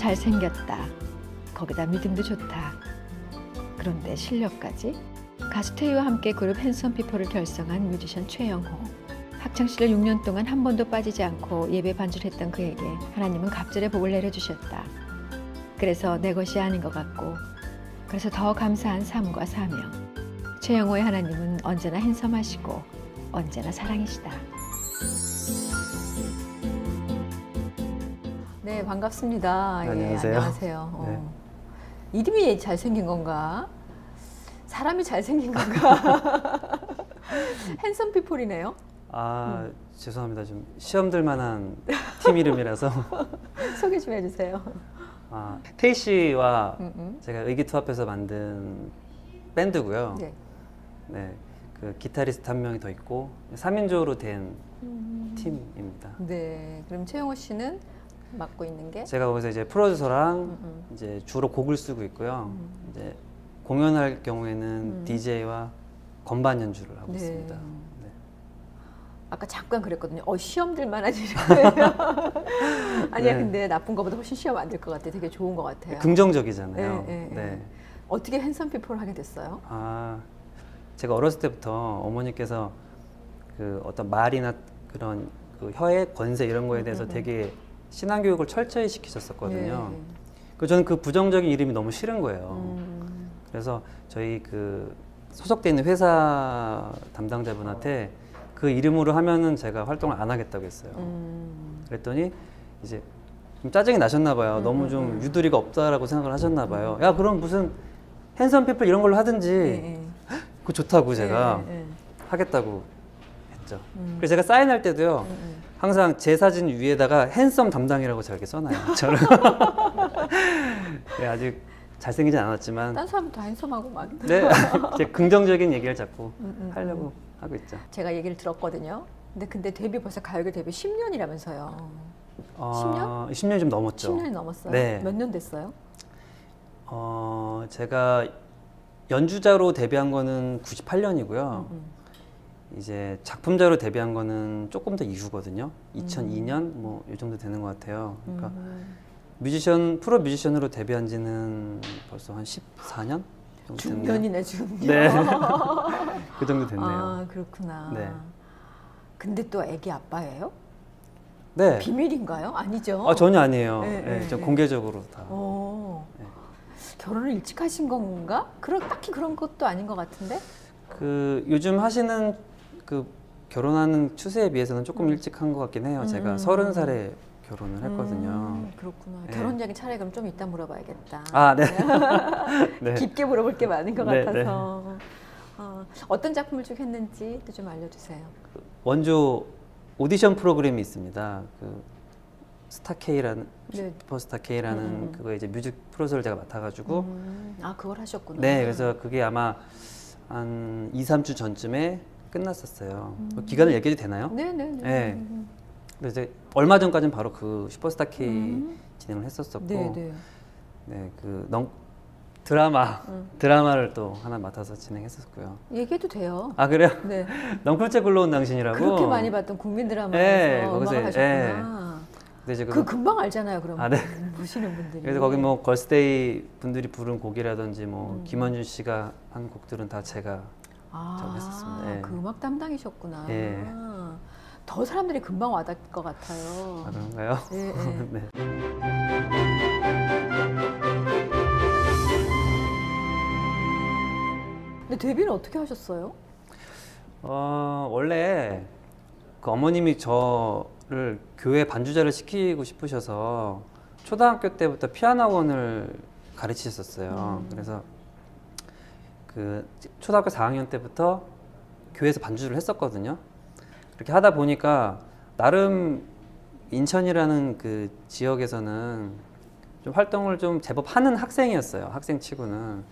잘생겼다. 거기다 믿음도 좋다. 그런데 실력까지? 가수 태희와 함께 그룹 핸섬피플을 결성한 뮤지션 최영호. 학창시절 6년 동안 한 번도 빠지지 않고 예배 반주했던 그에게 하나님은 갑절의 복을 내려주셨다. 그래서 내 것이 아닌 것 같고, 그래서 더 감사한 삶과 사명. 최영호의 하나님은 언제나 핸섬하시고 언제나 사랑이시다. 네, 반갑습니다. 안녕하세요. 예, 안녕하세요. 이름이 잘생긴 건가? 사람이 잘생긴 건가? 핸섬 피플이네요. 죄송합니다. 좀 시험 들 만한 팀 이름이라서. 소개 좀 해주세요. 태희 씨와 제가 의기투합해서 만든 밴드고요. 네. 네, 그 기타리스트 한 명이 더 있고 3인조로 된 팀입니다. 네, 그럼 최영호 씨는 맡고 있는 게? 제가 거기서 이제 프로듀서랑 이제 주로 곡을 쓰고 있고요. 이제 공연할 경우에는 DJ와 건반 연주를 하고 네. 있습니다. 네. 아까 잠깐 그랬거든요. 시험들 만한 일이에요. 아니야, 네. 근데 나쁜 것보다 훨씬 시험 안 될 것 같아요. 되게 좋은 것 같아요. 긍정적이잖아요. 네, 네, 네. 어떻게 핸섬 피플을 하게 됐어요? 제가 어렸을 때부터 어머니께서 그 어떤 말이나 그런 그 혀의 권세 이런 거에 대해서 되게 신앙 교육을 철저히 시키셨었거든요. 네. 그 저는 그 부정적인 이름이 너무 싫은 거예요. 그래서 저희 그 소속돼 있는 회사 담당자분한테 그 이름으로 하면은 제가 활동을 안 하겠다고 했어요. 그랬더니 이제 좀 짜증이 나셨나 봐요. 너무 좀 유두리가 없다라고 생각을 하셨나 봐요. 야, 그럼 무슨 핸섬 피플 이런 걸로 하든지 그거 좋다고 제가 하겠다고 했죠. 그래서 제가 사인할 때도요. 항상 제 사진 위에다가 핸섬 담당이라고 제가 이렇게 써놔요. 저를. 네, 아직 잘생기진 않았지만 딴 사람 다 핸섬하고 막. 네, 이제 긍정적인 얘기를 자꾸 하려고 하고 있죠. 제가 얘기를 들었거든요. 근데 데뷔 벌써 가요계 데뷔 10년이라면서요. 10년? 10년이 좀 넘었죠. 10년이 넘었어요? 네. 몇 년 됐어요? 제가 연주자로 데뷔한 거는 98년이고요. 이제 작품자로 데뷔한 거는 조금 더 이후거든요. 2002년 뭐 이 정도 되는 것 같아요. 그러니까 프로 뮤지션으로 데뷔한 지는 벌써 한 14년 정도 됐네요. 중년이네, 중년. 네. 그 정도 됐네요. 아, 그렇구나. 네. 근데 또 애기 아빠예요? 네. 비밀인가요? 아니죠? 전혀 아니에요. 네, 네, 네, 저 네. 공개적으로 다. 네. 결혼을 일찍 하신 건가? 딱히 그런 것도 아닌 것 같은데? 그 요즘 하시는 그 결혼하는 추세에 비해서는 조금 일찍 한 것 같긴 해요. 제가 30살에 결혼을 했거든요. 그렇구나. 네. 결혼 얘기 차라리 그럼 좀 이따 물어봐야겠다. 네. 네. 깊게 물어볼 게 많은 것 네, 같아서. 어떤 작품을 쭉 했는지 또 좀 알려주세요. 원조 오디션 프로그램이 있습니다. 그 스타K라는 네. 슈퍼스타K라는 그거 이제 뮤직 프로듀서를 제가 맡아가지고 그걸 하셨구나. 네, 그래서 그게 아마 한 2, 3주 전쯤에 끝났었어요. 기간을 얘기해도 되나요? 네네네. 네. 그래서 이제 얼마 전까지는 바로 그 슈퍼스타K 진행을 했었었고, 네네. 네, 그 드라마를 또 하나 맡아서 진행했었고요. 얘기해도 돼요. 그래요? 네. 넝쿨째 굴러온 당신이라고. 그렇게 많이 봤던 국민 드라마에서 네, 음악을 거기서, 하셨구나. 근데 이제 그 금방 알잖아요, 그럼. 네. 보시는 분들이. 그래서 거기 뭐 걸스데이 분들이 부른 곡이라든지 뭐 김원준 씨가 한 곡들은 다 제가 작업했었습니다. 네. 그 음악 담당이셨구나. 네. 더 사람들이 금방 와닿을 것 같아요. 그런가요? 네, 네. 네. 근데 데뷔는 어떻게 하셨어요? 원래 그 어머님이 저를 교회 반주자를 시키고 싶으셔서 초등학교 때부터 피아노 학원을 가르치셨어요. 그래서 그 초등학교 4학년 때부터 교회에서 반주를 했었거든요. 그렇게 하다 보니까 나름 인천이라는 그 지역에서는 좀 활동을 좀 제법 하는 학생이었어요. 학생치고는.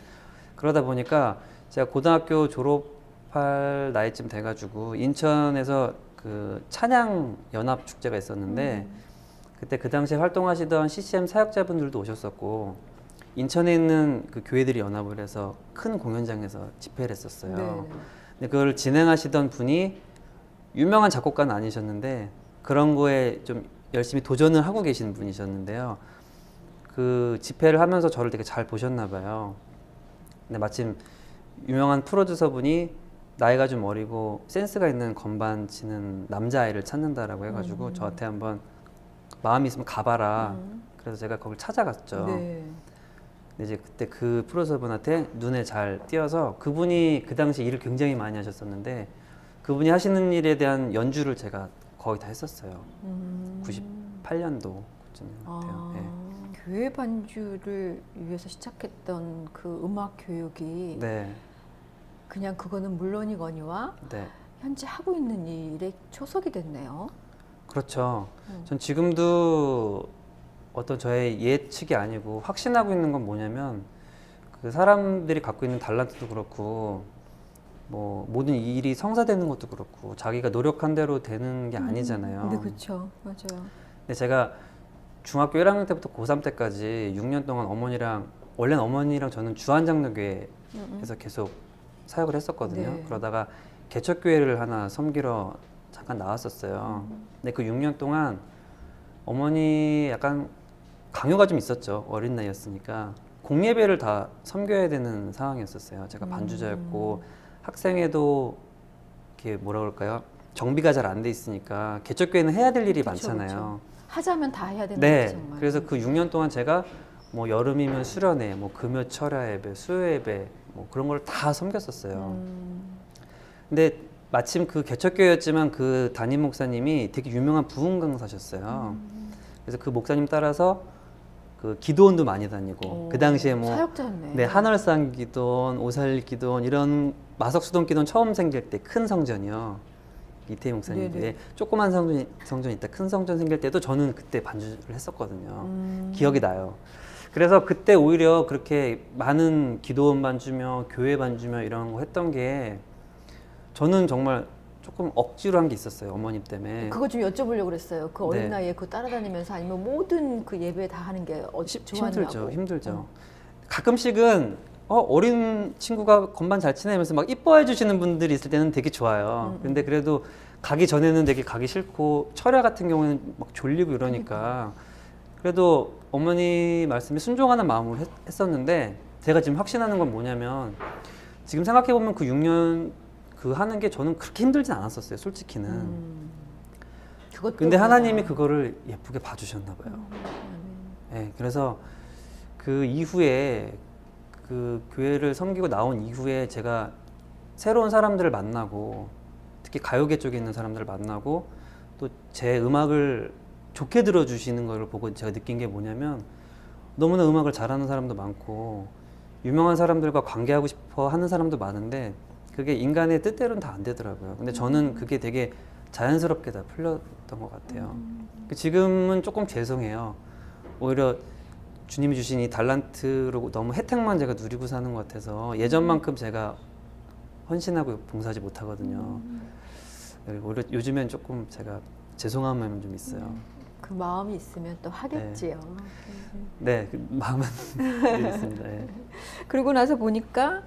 그러다 보니까 제가 고등학교 졸업할 나이쯤 돼가지고 인천에서 그 찬양 연합 축제가 있었는데 그때 그 당시에 활동하시던 CCM 사역자분들도 오셨었고 인천에 있는 그 교회들이 연합을 해서 큰 공연장에서 집회를 했었어요. 네. 근데 그걸 진행하시던 분이 유명한 작곡가는 아니셨는데 그런 거에 좀 열심히 도전을 하고 계신 분이셨는데요. 그 집회를 하면서 저를 되게 잘 보셨나 봐요. 근데 마침 유명한 프로듀서분이 나이가 좀 어리고 센스가 있는 건반 치는 남자아이를 찾는다라고 해가지고 저한테 한번 마음이 있으면 가봐라. 그래서 제가 거길 찾아갔죠. 네. 근데 이제 그때 그 프로듀서분한테 눈에 잘 띄어서 그분이 그 당시 일을 굉장히 많이 하셨었는데 그분이 하시는 일에 대한 연주를 제가 거의 다 했었어요. 98년도쯤인 것 같아요. 네. 교회 반주를 위해서 시작했던 그 음악 교육이 네. 그냥 그거는 물론이거니와 네. 현재 하고 있는 일에 초석이 됐네요. 그렇죠. 전 지금도 어떤 저의 예측이 아니고 확신하고 있는 건 뭐냐면 그 사람들이 갖고 있는 달란트도 그렇고 뭐 모든 일이 성사되는 것도 그렇고 자기가 노력한 대로 되는 게 아니잖아요. 네, 그렇죠. 맞아요. 근데 제가 중학교 1학년 때부터 고3 때까지 6년 동안 어머니랑 원래는 어머니랑 저는 주한장로교회에서 계속 사역을 했었거든요. 네. 그러다가 개척교회를 하나 섬기러 잠깐 나왔었어요. 근데 그 6년 동안 어머니 약간 강요가 좀 있었죠. 어린 나이였으니까 공예배를 다 섬겨야 되는 상황이었었어요. 제가 반주자였고 학생회도 이렇게 뭐라 그럴까요? 정비가 잘 안 돼 있으니까 개척교회는 해야 될 일이 그쵸, 많잖아요. 하자면 다 해야 된다. 네. 정말. 그래서 그 6년 동안 제가 뭐 여름이면 수련회, 뭐 금요 철야 예배, 수요 예배 뭐 그런 걸 다 섬겼었어요. 근데 마침 그 개척교회였지만 그 담임 목사님이 되게 유명한 부흥 강사셨어요. 그래서 그 목사님 따라서 그 기도원도 많이 다니고 그 당시에 뭐 사역자였네. 네, 한월산 기도원, 오살 기도원 이런 마석수동 기도원 처음 생길 때 큰 성전이요. 이태희 목사님들이 네네. 조그만 성전 있다 큰 성전 생길 때도 저는 그때 반주를 했었거든요. 기억이 나요. 그래서 그때 오히려 그렇게 많은 기도원 반주며 교회 반주며 이런 거 했던 게 저는 정말 조금 억지로 한 게 있었어요. 어머님 때문에. 그거 좀 여쭤보려고 그랬어요. 그 어린 네. 나이에 그 따라다니면서 아니면 모든 그 예배 다 하는 게 좋았냐고. 힘들죠. 가끔씩은 어린 친구가 건반 잘 치네면서 막 이뻐해 주시는 분들이 있을 때는 되게 좋아요. 근데 그래도 가기 전에는 되게 가기 싫고 철야 같은 경우는 막 졸리고 이러니까 그래도 어머니 말씀에 순종하는 마음으로 했었는데 제가 지금 확신하는 건 뭐냐면 지금 생각해 보면 그 6년 그 하는 게 저는 그렇게 힘들진 않았었어요. 솔직히는. 그것도 근데 그거야. 하나님이 그거를 예쁘게 봐주셨나 봐요. 네, 그래서 그 이후에 그 교회를 섬기고 나온 이후에 제가 새로운 사람들을 만나고 특히 가요계 쪽에 있는 사람들을 만나고 또 제 음악을 좋게 들어주시는 걸 보고 제가 느낀 게 뭐냐면 너무나 음악을 잘하는 사람도 많고 유명한 사람들과 관계하고 싶어 하는 사람도 많은데 그게 인간의 뜻대로는 다 안 되더라고요. 근데 저는 그게 되게 자연스럽게 다 풀렸던 것 같아요. 지금은 조금 죄송해요. 오히려 주님이 주신 이 달란트로 너무 혜택만 제가 누리고 사는 것 같아서 예전만큼 제가 헌신하고 봉사하지 못하거든요. 오히려 요즘엔 조금 제가 죄송한 마음이 좀 있어요. 그 마음이 있으면 또 하겠지요. 네, 그 마음은 늘 있습니다. 예. 그러고 나서 보니까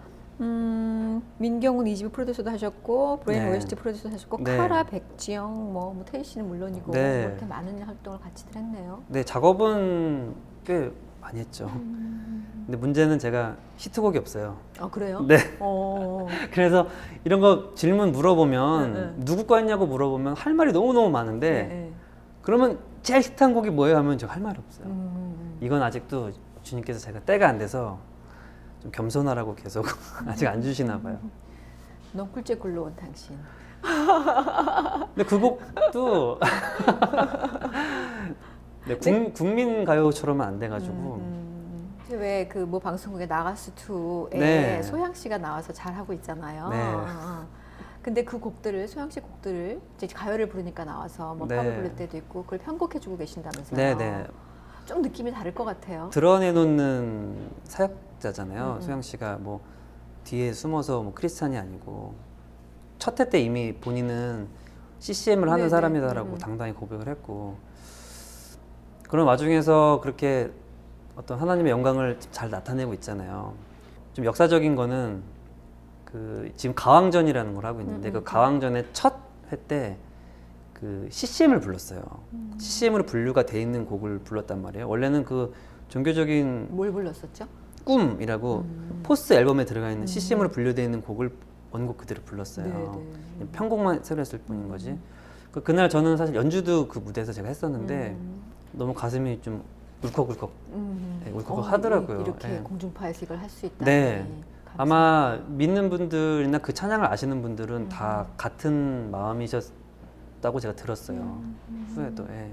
민경훈 이집이 프로듀서도 하셨고 브레인 네. OST 프로듀서도 하셨고 네. 카라, 백지영, 뭐 태희 씨는 물론이고 네. 뭐 이렇게 많은 활동을 같이들 했네요. 네, 작업은 꽤 많이 했죠. 근데 문제는 제가 히트곡이 없어요. 아 그래요? 네. 어. 그래서 이런 거 질문 물어보면 네. 누구 거 했냐고 물어보면 할 말이 너무너무 많은데 네. 그러면 제일 히트한 곡이 뭐예요? 하면 저 할 말이 없어요. 이건 아직도 주님께서 제가 때가 안 돼서 좀 겸손하라고 계속 아직 안 주시나 봐요. 넌 꿀째 굴러온 당신. 근데 그 곡도 네, 국민 가요처럼은 안 돼가지고 왜 그 뭐 방송국에 나가수 2에 네. 소양 씨가 나와서 잘 하고 있잖아요. 네. 근데 그 곡들을 소양 씨 곡들을 이제 가요를 부르니까 나와서 뭐 네. 팝을 부를 때도 있고 그걸 편곡해주고 계신다면서요. 네네 좀 느낌이 다를 것 같아요. 드러내놓는 사역자잖아요. 소양 씨가 뭐 뒤에 숨어서 뭐 크리스찬이 아니고 첫 해 때 이미 본인은 CCM을 하는 네네. 사람이다라고 당당히 고백을 했고 그런 와중에서 그렇게 어떤 하나님의 영광을 잘 나타내고 있잖아요. 좀 역사적인 거는 그 지금 가왕전이라는 걸 하고 있는데 그 가왕전의 첫 회 때 그 CCM을 불렀어요. CCM으로 분류가 돼 있는 곡을 불렀단 말이에요. 원래는 그 종교적인 뭘 불렀었죠? 꿈이라고 포스 앨범에 들어가 있는 CCM으로 분류되어 있는 곡을 원곡 그대로 불렀어요. 편곡만 새로 했을 뿐인 거지. 그날 저는 사실 연주도 그 무대에서 제가 했었는데 너무 가슴이 좀 울컥울컥 네, 울컥 하더라고요. 이렇게 네. 공중파에서 이걸 할 수 있다. 네. 아마 믿는 분들이나 그 찬양을 아시는 분들은 다 같은 마음이셨다고 제가 들었어요. 후에도. 예.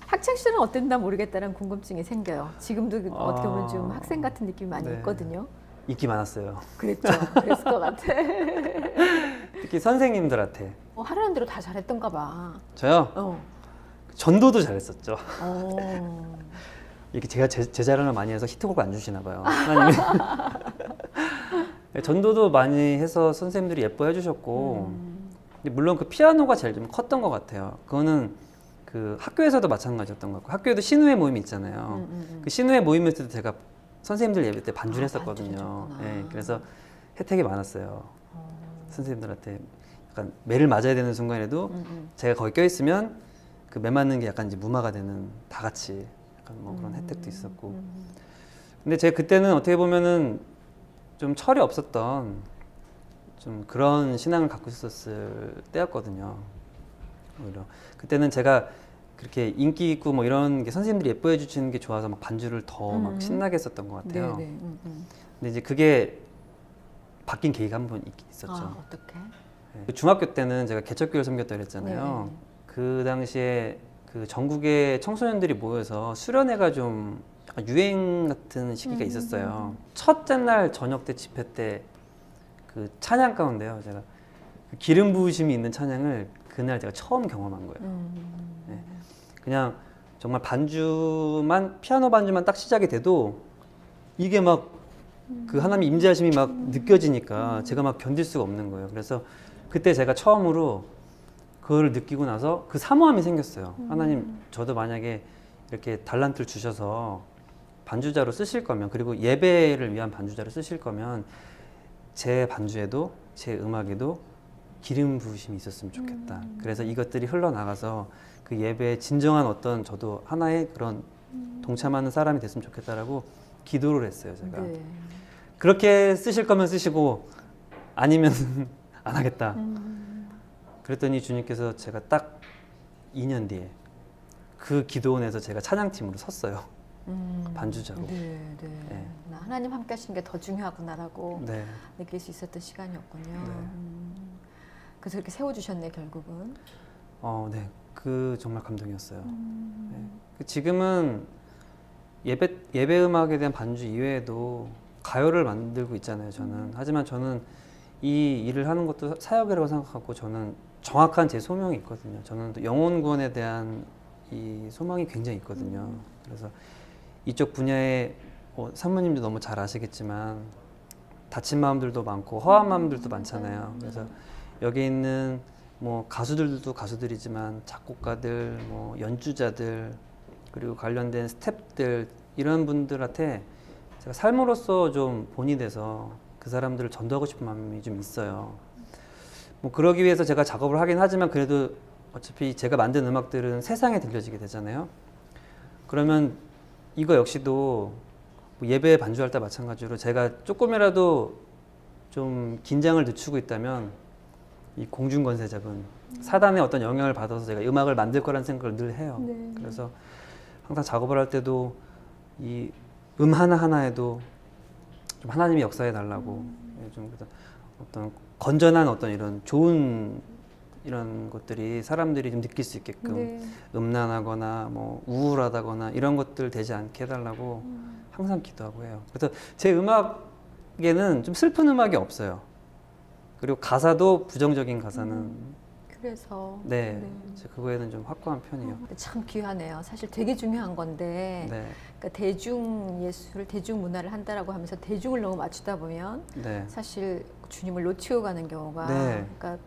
학창 시절은 어땠나 모르겠다는 궁금증이 생겨요. 지금도 어떻게 보면 좀 학생 같은 느낌이 많이 네. 있거든요. 인기 많았어요. 그랬죠. 그랬을 것 같아. 특히 선생님들한테. 하라는 대로 다 잘했던가 봐. 저요? 전도도 잘했었죠. 어. 이렇게 제가 제 자랑을 많이 해서 히트곡을 안 주시나 봐요. 하나님이. 전도도 많이 해서 선생님들이 예뻐해 주셨고 근데 물론 그 피아노가 제일 좀 컸던 것 같아요. 그거는 그 학교에서도 마찬가지였던 것 같고 학교에도 신우회 모임이 있잖아요. 그 신우회 모임에서도 제가 선생님들 예배 때 반주를 했었거든요. 네, 그래서 혜택이 많았어요. 선생님들한테 약간 매를 맞아야 되는 순간에도 제가 거기 껴있으면 그 매 맞는 게 약간 이제 무마가 되는 다 같이 약간 뭐 그런 혜택도 있었고. 근데 제가 그때는 어떻게 보면은 좀 철이 없었던 좀 그런 신앙을 갖고 있었을 때였거든요. 오히려 그때는 제가 그렇게 인기 있고 뭐 이런 게 선생님들이 예뻐해 주시는 게 좋아서 막 반주를 더 막 신나게 했었던 것 같아요. 근데 이제 그게 바뀐 계기가 한 번 있었죠. 아, 어떻게? 네. 중학교 때는 제가 개척교회를 섬겼다 그랬잖아요. 그 당시에 그 전국의 청소년들이 모여서 수련회가 좀 약간 유행 같은 시기가 있었어요. 첫째 날 저녁 때 집회 때 그 찬양 가운데요. 제가 그 기름 부으심이 있는 찬양을 그날 제가 처음 경험한 거예요. 네. 그냥 정말 반주만 피아노 반주만 딱 시작이 돼도 이게 막 그 하나님의 임재하심이 막 느껴지니까 제가 막 견딜 수가 없는 거예요. 그래서 그때 제가 처음으로 그걸 느끼고 나서 그 사모함이 생겼어요. 하나님, 저도 만약에 이렇게 달란트를 주셔서 반주자로 쓰실 거면, 그리고 예배를 위한 반주자로 쓰실 거면 제 반주에도 제 음악에도 기름 부으심이 있었으면 좋겠다. 그래서 이것들이 흘러나가서 그 예배의 진정한 어떤 저도 하나의 그런 동참하는 사람이 됐으면 좋겠다라고 기도를 했어요, 제가. 네. 그렇게 쓰실 거면 쓰시고 아니면 안 하겠다. 그랬더니 주님께서 제가 딱 2년 뒤에 그 기도원에서 제가 찬양팀으로 섰어요. 반주자로. 네. 하나님 함께 하시는 게 더 중요하구나라고 네. 느낄 수 있었던 시간이었군요. 네. 그래서 이렇게 세워주셨네, 결국은. 네. 그 정말 감동이었어요. 네. 지금은 예배 음악에 대한 반주 이외에도 가요를 만들고 있잖아요, 저는. 하지만 저는 이 일을 하는 것도 사역이라고 생각하고 저는 정확한 제 소명이 있거든요. 저는 또 영혼 구원에 대한 이 소망이 굉장히 있거든요. 그래서 이쪽 분야에 사모님도 너무 잘 아시겠지만 다친 마음들도 많고 허한 마음들도 많잖아요. 그래서 여기 있는 뭐 가수들도 가수들이지만 작곡가들, 뭐 연주자들, 그리고 관련된 스태프들 이런 분들한테 제가 삶으로서 좀 본이 돼서 그 사람들을 전도하고 싶은 마음이 좀 있어요. 뭐 그러기 위해서 제가 작업을 하긴 하지만 그래도 어차피 제가 만든 음악들은 세상에 들려지게 되잖아요. 그러면 이거 역시도 뭐 예배 반주할 때 마찬가지로 제가 조금이라도 좀 긴장을 늦추고 있다면 이 공중권세 잡은 사단의 어떤 영향을 받아서 제가 음악을 만들 거라는 생각을 늘 해요. 네. 그래서 항상 작업을 할 때도 이 하나하나에도 좀 하나님이 역사해 달라고 좀 어떤 건전한 어떤 이런 좋은 이런 것들이 사람들이 좀 느낄 수 있게끔 음란하거나 뭐 우울하다거나 이런 것들 되지 않게 해달라고 항상 기도하고 해요. 그래서 제 음악에는 좀 슬픈 음악이 없어요. 그리고 가사도 부정적인 가사는 그래서 네, 그거에는 좀 확고한 편이에요. 참 귀하네요. 사실 되게 중요한 건데 네, 그러니까 대중 예술을 대중 문화를 한다라고 하면서 대중을 너무 맞추다 보면 네, 사실 주님을 놓치고 가는 경우가 네. 그러니까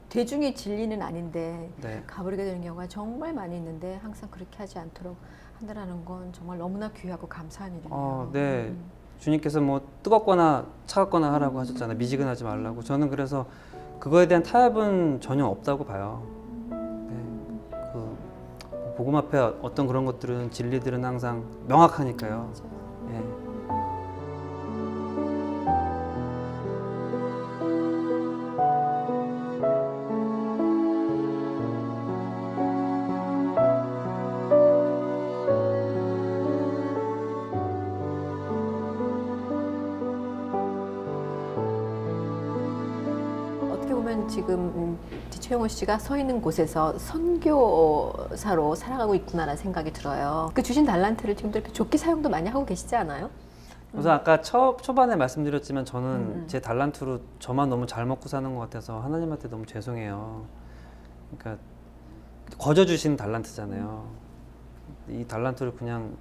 대중의 진리는 아닌데 네. 가버리게 되는 경우가 정말 많이 있는데 항상 그렇게 하지 않도록 한다라는 건 정말 너무나 귀하고 감사한 일이에요. 네. 주님께서 뭐 뜨겁거나 차갑거나 하라고 하셨잖아요. 미지근하지 말라고. 저는 그래서 그거에 대한 타협은 전혀 없다고 봐요. 네. 그 복음 앞에 어떤 그런 것들은 진리들은 항상 명확하니까요. 예. 어떻게 보면 지금 최영호 씨가 서 있는 곳에서 선교사로 살아가고 있구나라는 생각이 들어요. 그 주신 달란트를 지금도 이렇게 좋게 사용도 많이 하고 계시지 않아요? 우선 아까 초반에 말씀드렸지만 저는 제 달란트로 저만 너무 잘 먹고 사는 것 같아서 하나님한테 너무 죄송해요. 그러니까 거저 주신 달란트잖아요. 이 달란트를 그냥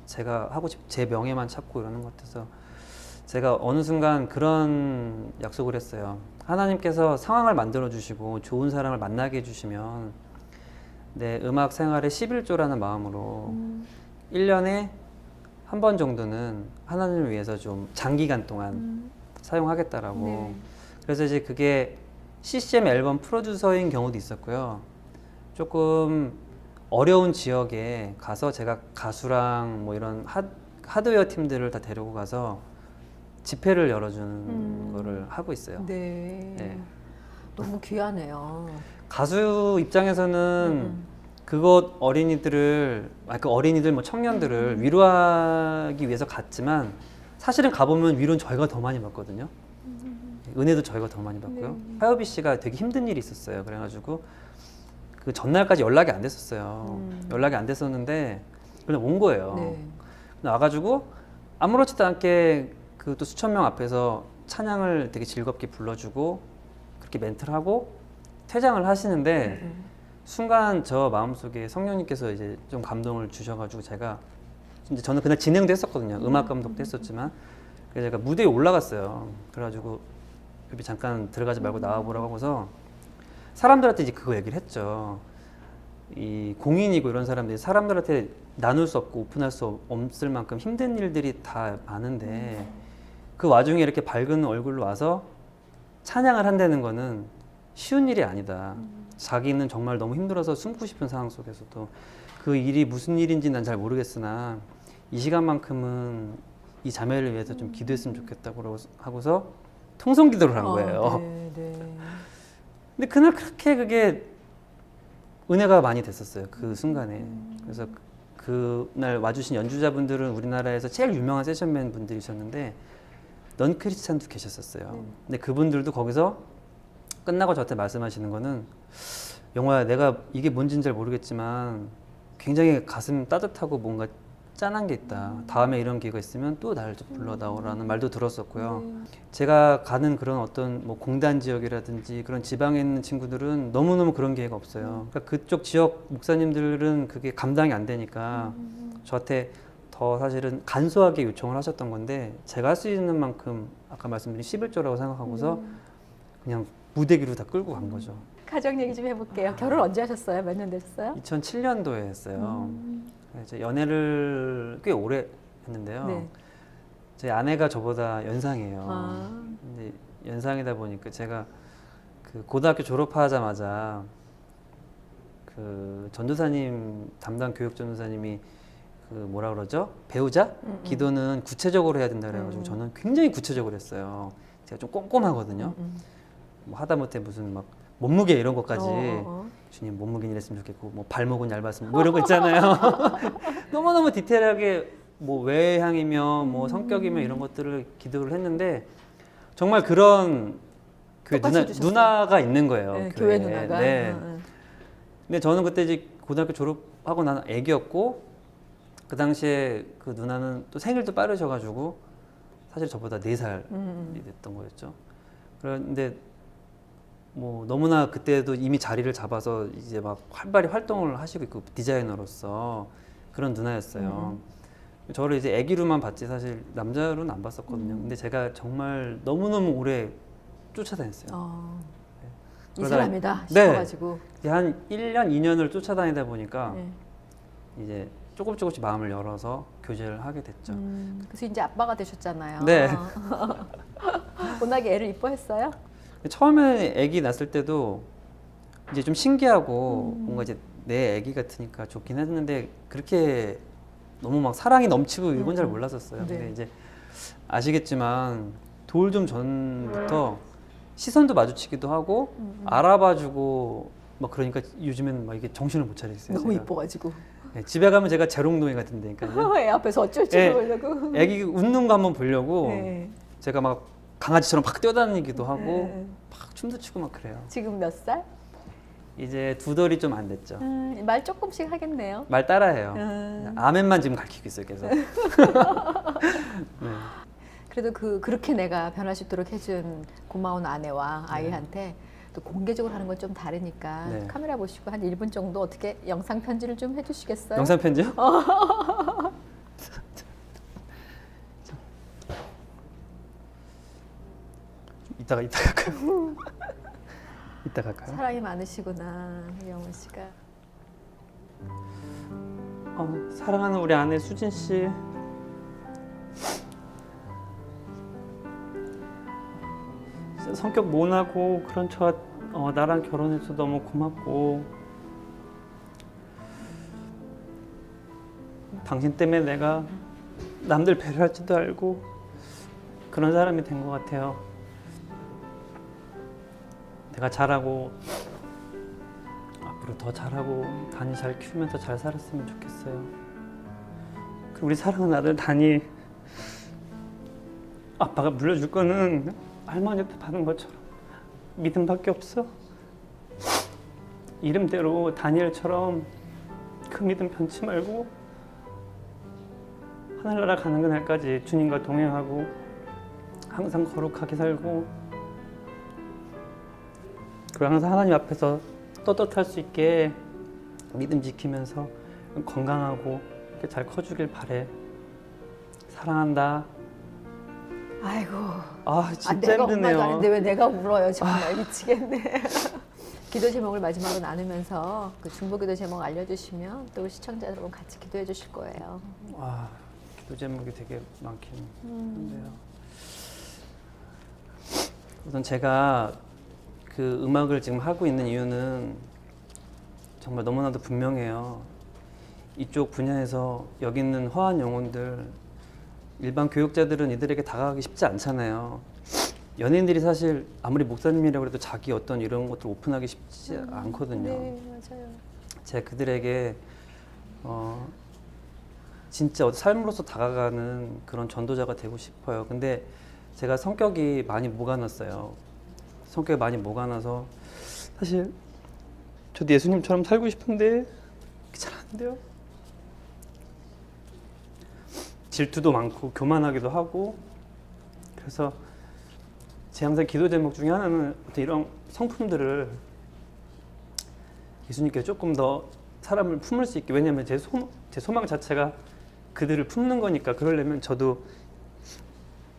제가 하고 제 명예만 찾고 이러는 것 같아서 제가 어느 순간 그런 약속을 했어요. 하나님께서 상황을 만들어 주시고 좋은 사람을 만나게 해주시면 내 음악 생활의 11조라는 마음으로 1년에 한 번 정도는 하나님을 위해서 좀 장기간 동안 사용하겠다라고. 네. 그래서 이제 그게 CCM 앨범 프로듀서인 경우도 있었고요. 조금 어려운 지역에 가서 제가 가수랑 뭐 이런 하드웨어 팀들을 다 데리고 가서 집회를 열어주는 거를 하고 있어요. 네. 네. 너무 귀하네요. 가수 입장에서는 그것 어린이들을, 그 어린이들 뭐 청년들을 위로하기 위해서 갔지만 사실은 가보면 위로는 저희가 더 많이 받거든요. 은혜도 저희가 더 많이 받고요. 하여비 씨가 되게 힘든 일이 있었어요. 그래가지고 그 전날까지 연락이 안 됐었어요. 연락이 안 됐었는데 그냥 온 거예요. 네. 와가지고 아무렇지도 않게 그 또 수천 명 앞에서 찬양을 되게 즐겁게 불러주고 그렇게 멘트를 하고 퇴장을 하시는데 순간 저 마음속에 성령님께서 이제 좀 감동을 주셔가지고 제가 이제 저는 그날 진행도 했었거든요. 음악 감독도 했었지만 그래서 제가 무대에 올라갔어요. 그래가지고 여기 잠깐 들어가지 말고 나와보라고 하고서 사람들한테 이제 그거 얘기를 했죠. 이 공인이고 이런 사람들이 사람들한테 나눌 수 없고 오픈할 수 없을 만큼 힘든 일들이 다 많은데 그 와중에 이렇게 밝은 얼굴로 와서 찬양을 한다는 거는 쉬운 일이 아니다. 자기는 정말 너무 힘들어서 숨고 싶은 상황 속에서도 그 일이 무슨 일인지 난 잘 모르겠으나 이 시간만큼은 이 자매를 위해서 좀 기도했으면 좋겠다고 하고서 통성 기도를 한 거예요. 네, 네. 근데 그날 그렇게 그게 은혜가 많이 됐었어요. 그 순간에. 그래서 그날 와주신 연주자분들은 우리나라에서 제일 유명한 세션맨 분들이셨는데 넌 크리스찬도 계셨었어요. 근데 그분들도 거기서 끝나고 저한테 말씀하시는 거는 영화야, 내가 이게 뭔지는 잘 모르겠지만 굉장히 가슴 따뜻하고 뭔가 짠한 게 있다. 다음에 이런 기회가 있으면 또 날 좀 불러다오라는 말도 들었었고요. 제가 가는 그런 어떤 뭐 공단 지역이라든지 그런 지방에 있는 친구들은 너무너무 그런 기회가 없어요. 그러니까 그쪽 지역 목사님들은 그게 감당이 안 되니까 저한테 더 사실은 간소하게 요청을 하셨던 건데 제가 할 수 있는 만큼 아까 말씀드린 11조라고 생각하고서 그냥 무대기로 다 끌고 간 거죠. 가정 얘기 좀 해볼게요. 결혼 언제 하셨어요? 몇 년 되셨어요? 2007년도에 했어요. 이제 연애를 꽤 오래 했는데요. 네. 제 아내가 저보다 연상이에요. 아. 근데 연상이다 보니까 제가 그 고등학교 졸업하자마자 그 전도사님 담당 교육 전도사님이 그 뭐라 그러죠? 배우자? 기도는 구체적으로 해야 된다 그래가지고 저는 굉장히 구체적으로 했어요. 제가 좀 꼼꼼하거든요. 뭐 하다못해 무슨 막 몸무게 이런 것까지 주님 몸무게는 이랬으면 좋겠고 뭐 발목은 얇았으면 뭐 이런 거 있잖아요. 너무너무 디테일하게 뭐 외향이며 뭐 성격이며 이런 것들을 기도를 했는데 정말 그런 교회 누나가 있는 거예요. 네, 교회 누나가. 네. 근데 저는 그때 이제 고등학교 졸업하고 나는 애기였고 그 당시에 그 누나는 또 생일도 빠르셔가지고 사실 저보다 4살이 됐던 거였죠. 그런데 뭐 너무나 그때도 이미 자리를 잡아서 이제 막 활발히 활동을 하시고 있고 디자이너로서 그런 누나였어요. 저를 이제 아기로만 봤지 사실 남자로는 안 봤었거든요. 근데 제가 정말 너무너무 오래 쫓아다녔어요. 네. 이 사람이다 네. 싶어가지고 한 1년, 2년을 쫓아다니다 보니까 네. 이제 조금씩 마음을 열어서 교제를 하게 됐죠. 그래서 이제 아빠가 되셨잖아요. 네. 워낙에 애를 이뻐했어요? 처음에 아기 낳았을 때도 이제 좀 신기하고 뭔가 이제 내 애기 같으니까 좋긴 했는데 그렇게 너무 막 사랑이 넘치고 이건 잘 몰랐었어요. 네. 근데 이제 아시겠지만 돌 좀 전부터 시선도 마주치기도 하고 알아봐주고 막 그러니까 요즘에는 막 이게 정신을 못 차리겠어요. 너무 제가. 이뻐가지고 네, 집에 가면 제가 재롱둥이 같은 데니까요. 애 앞에서 어쩔 줄 네. 모르고. 애기 웃는 거 한번 보려고 네. 제가 막 강아지처럼 막 뛰어다니기도 하고 네. 막 춤도 추고 막 그래요. 지금 몇 살? 이제 2달이 좀 안 됐죠. 말 조금씩 하겠네요. 말 따라해요. 아멘만 지금 가르치고 있어요, 계속. 네. 그래도 그렇게 내가 변할 수 있도록 해준 고마운 아내와 아이한테 또 공개적으로 하는 건 좀 다르니까 네. 카메라 보시고 한 1분 정도 어떻게 영상 편지를 좀 해주시겠어요? 영상 편지요? 이따가 갈까요? 이따 갈까요? 사랑이 많으시구나, 영훈 씨가. 사랑하는 우리 아내 수진 씨. 성격 모나고 그런 나랑 결혼해서 너무 고맙고 당신 때문에 내가 남들 배려할 줄도 알고 그런 사람이 된 것 같아요. 내가 잘하고 앞으로 더 잘하고 단이 잘 키우면서 잘 살았으면 좋겠어요. 그리고 우리 사랑하는 아들 단이 아빠가 물려줄 거는 할머니한테 받은 것처럼 믿음밖에 없어. 이름대로 다니엘처럼 그 믿음 변치 말고 하늘나라 가는 그날까지 주님과 동행하고 항상 거룩하게 살고 그리고 항상 하나님 앞에서 떳떳할 수 있게 믿음 지키면서 건강하고 이렇게 잘 커주길 바래. 사랑한다. 아이고. 진짜 내가 힘드네요. 엄마도 아닌데 왜 내가 울어요? 정말 미치겠네. 기도 제목을 마지막으로 나누면서 그 중보기도 제목 알려주시면 또 시청자 여러분 같이 기도해 주실 거예요. 기도 제목이 되게 많긴 한데요. 우선 제가 그 음악을 지금 하고 있는 이유는 정말 너무나도 분명해요. 이쪽 분야에서 여기 있는 허한 영혼들, 일반 교육자들은 이들에게 다가가기 쉽지 않잖아요. 연예인들이 사실 아무리 목사님이라고 해도 자기 어떤 이런 것들 오픈하기 쉽지 않거든요. 네, 맞아요. 제가 그들에게 진짜 삶으로서 다가가는 그런 전도자가 되고 싶어요. 근데 제가 성격이 많이 모가났어요. 성격이 많이 모가나서 사실 저도 예수님처럼 살고 싶은데 잘 안 돼요. 질투도 많고 교만하기도 하고 그래서 제 항상 기도 제목 중에 하나는 이런 성품들을 예수님께 조금 더 사람을 품을 수 있게, 왜냐하면 제 소망 자체가 그들을 품는 거니까. 그러려면 저도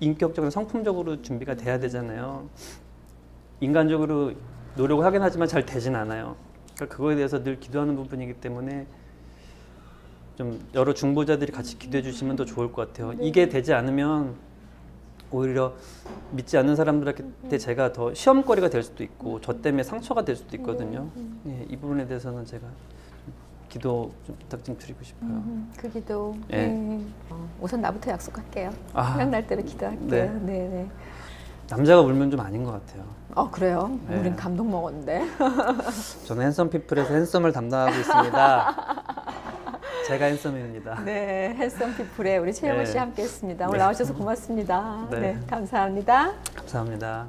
인격적으로 성품적으로 준비가 돼야 되잖아요. 인간적으로 노력을 하긴 하지만 잘 되진 않아요. 그러니까 그거에 대해서 늘 기도하는 부분이기 때문에 좀 여러 중보자들이 같이 기도해 주시면 더 좋을 것 같아요. 이게 되지 않으면 오히려 믿지 않는 사람들한테 제가 더 시험거리가 될 수도 있고 저 때문에 상처가 될 수도 있거든요. 이 부분에 대해서는 제가 기도 좀 부탁 좀 드리고 싶어요. 그 기도. 네. 우선 나부터 약속할게요. 생각날 대로 기도할게요. 네. 남자가 울면 좀 아닌 것 같아요. 그래요? 네. 우린 감동 먹었는데. 저는 핸섬 피플에서 핸섬을 담당하고 있습니다. 제가 핸섬입니다. 네, 핸섬 피플의 우리 최영호 씨 함께했습니다. 오늘 네. 나와주셔서 고맙습니다. 네. 네, 감사합니다. 감사합니다.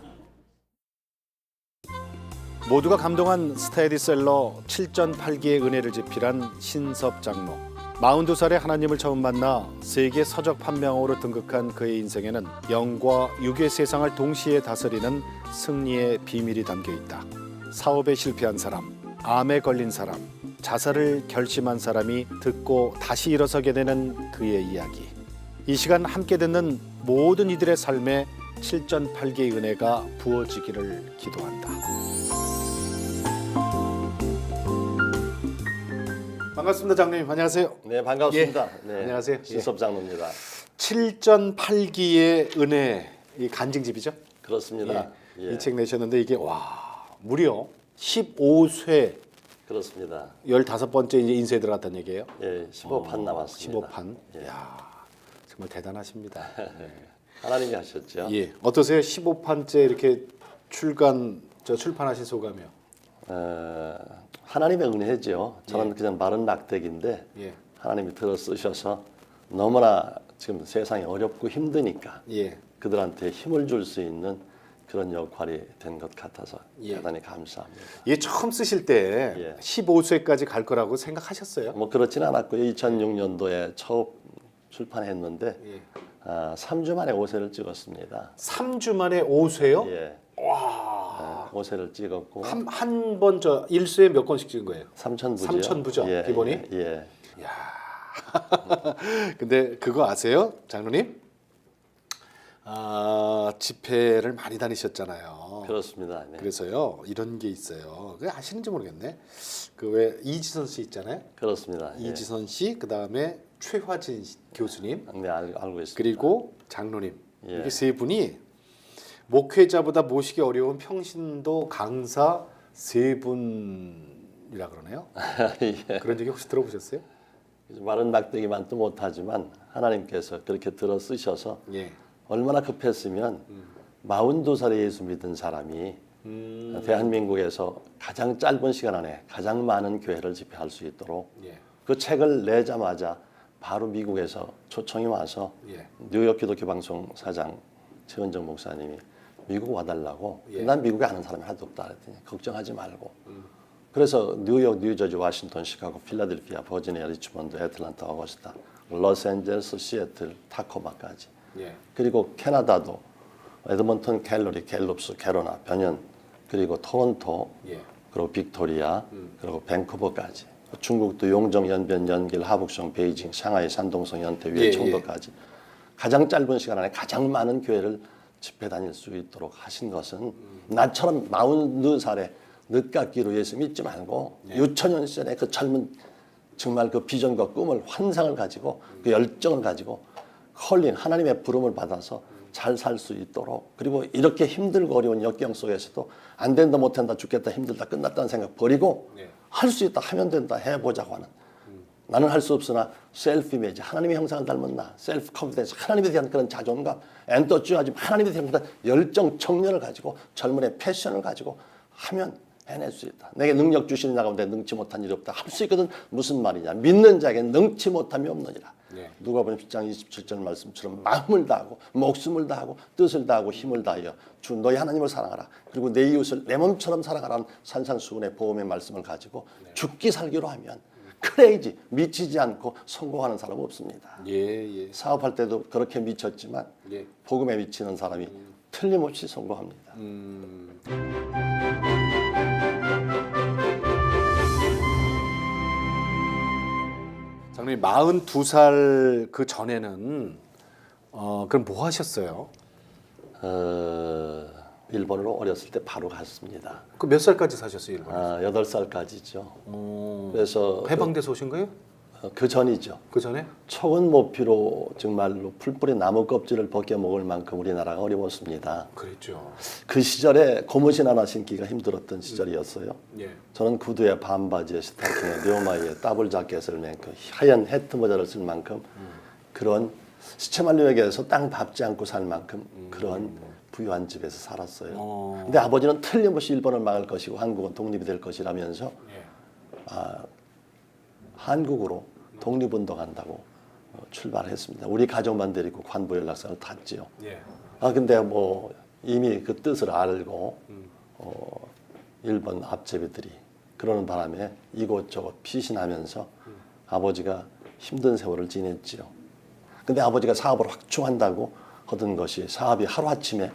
모두가 감동한 스테디셀러 7전 8기의 은혜를 집필한 신섭 장로. 42살에 하나님을 처음 만나 세계 서적 판명으로 등극한 그의 인생에는 영과 육의 세상을 동시에 다스리는 승리의 비밀이 담겨 있다. 사업에 실패한 사람, 암에 걸린 사람, 자살을 결심한 사람이 듣고 다시 일어서게 되는 그의 이야기. 이 시간 함께 듣는 모든 이들의 삶에 7전 8기의 은혜가 부어지기를 기도한다. 반갑습니다, 장로님. 안녕하세요. 네, 반갑습니다. 예. 네, 안녕하세요. 신섭 장로입니다. 7전 8기의 은혜, 이 간증집이죠? 그렇습니다. 예. 이 책 내셨는데 이게 무려 15쇄 그렇습니다. 15번째 이제 인쇄에 들어갔다는 얘기예요? 예, 15판 남았습니다. 15판. 예. 야, 정말 대단하십니다. 네. 하나님이 하셨죠. 예. 어떠세요? 15판째 이렇게 출판하신 소감이요? 하나님의 은혜죠. 저는 그냥 마른 낙백인데 예. 하나님이 들어 쓰셔서 너무나 지금 세상이 어렵고 힘드니까 예. 그들한테 힘을 줄 수 있는 그런 역할이 된 것 같아서 예. 대단히 감사합니다. 이게 처음 쓰실 때 예. 15세까지 갈 거라고 생각하셨어요? 뭐 그렇진 않았고요. 2006년도에 처음 출판했는데 예. 3주 만에 5세를 찍었습니다. 3주 만에 5쇄요? 예. 와. 5세를 찍었고 한 번 저 1쇄에 몇 권씩 찍은 거예요? 3,000부죠. 3,000부죠, 기본이? 예. 근데 그거 아세요? 장로님? 집회를 많이 다니셨잖아요. 그렇습니다. 네. 그래서요. 이런 게 있어요. 그거 아시는지 모르겠네. 그 왜 이지선 씨 있잖아요. 그렇습니다. 예. 이지선 씨, 그다음에 최화진 교수님, 네, 알고 있습니다. 그리고 장로님. 예. 이렇게 세 분이 목회자보다 모시기 어려운 평신도 강사 세 분이라 그러네요. 예. 그런 얘기 혹시 들어보셨어요? 마른 낙대기만도 못하지만 하나님께서 그렇게 들어 쓰셔서 예. 얼마나 급했으면 42살에 예수 믿은 사람이 대한민국에서 가장 짧은 시간 안에 가장 많은 교회를 집회할 수 있도록 예. 그 책을 내자마자 바로 미국에서 초청이 와서 예. 뉴욕 기독교 방송 사장 최은정 목사님이 미국 와달라고. 예. 난 미국에 아는 사람이 하나도 없다 그랬더니 걱정하지 말고. 그래서 뉴욕, 뉴저지, 워싱턴, 시카고, 필라델피아, 버지니아, 리치몬드, 애틀란타, 어거스타, 로스앤젤레스, 시애틀, 타코마까지. 예. 그리고 캐나다도 에드먼턴, 캘러리, 갤롭스, 캐로나, 변현, 그리고 토론토, 예. 그리고 빅토리아, 그리고 밴쿠버까지. 중국도 용정, 연변, 연길, 하북성, 베이징, 상하이, 산동성, 연태, 위에 예, 청도까지. 가장 짧은 시간 안에 가장 많은 교회를 집회 다닐 수 있도록 하신 것은 나처럼 42살에 늦깎이로 예수 믿지 말고 유천년 시절에 그 젊은 정말 그 비전과 꿈을 환상을 가지고 그 열정을 가지고 컬링 하나님의 부름을 받아서 잘 살 수 있도록 그리고 이렇게 힘들고 어려운 역경 속에서도 안 된다 못한다 죽겠다 힘들다 끝났다는 생각 버리고 할 수 있다 하면 된다 해보자고 하는 나는 할 수 없으나 셀프 이미지 하나님의 형상을 닮은 나 셀프 컨피던스 하나님에 대한 그런 자존감 엔터주아즘 하나님에 대한 그런 열정 청년을 가지고 젊은의 패션을 가지고 하면 해낼 수 있다. 내게 능력 주시는 자 가운데 능치 못한 일이 없다. 할 수 있거든. 무슨 말이냐. 믿는 자에게 능치 못함이 없느니라. 네. 누가복음 10장 27절 말씀처럼 마음을 다하고 목숨을 다하고 뜻을 다하고 힘을 다하여 주 너희 하나님을 사랑하라. 그리고 내 이웃을 내 몸처럼 사랑하라는 산산수훈의 보험의 말씀을 가지고 죽기 살기로 하면 크레이지 미치지 않고 성공하는 사람 없습니다. 예, 예. 사업할 때도 그렇게 미쳤지만 예. 복음에 미치는 사람이 틀림없이 성공합니다. 장로님 42살 그 전에는 그럼 뭐 하셨어요? 일본으로 어렸을 때 바로 갔습니다. 그 몇 살까지 사셨어요, 일본에? 8살까지죠. 그래서 해방돼서 오신 거예요? 그 전이죠. 그 전에? 초은 모피로 정말로 풀뿌리 나무 껍질을 벗겨 먹을 만큼 우리나라가 어려웠습니다. 그랬죠. 그 시절에 고무신 하나 신기가 힘들었던 시절이었어요. 예. 저는 구두에 반바지에 스타킹에 료마이에 더블 자켓을 맨그 하얀 해트 모자를 쓸 만큼 그런 시체말리역에서 땅 밟지 않고 살 만큼 그런 부유한 집에서 살았어요. 근데 아버지는 틀림없이 일본을 막을 것이고 한국은 독립이 될 것이라면서 한국으로 독립운동한다고 출발했습니다. 우리 가족만 데리고 관부 연락선을 탔지요. 예. 근데 뭐 이미 그 뜻을 알고 일본 앞제비들이 그러는 바람에 이곳저곳 피신하면서 아버지가 힘든 세월을 지냈지요. 근데 아버지가 사업을 확충한다고 하던 것이 사업이 하루아침에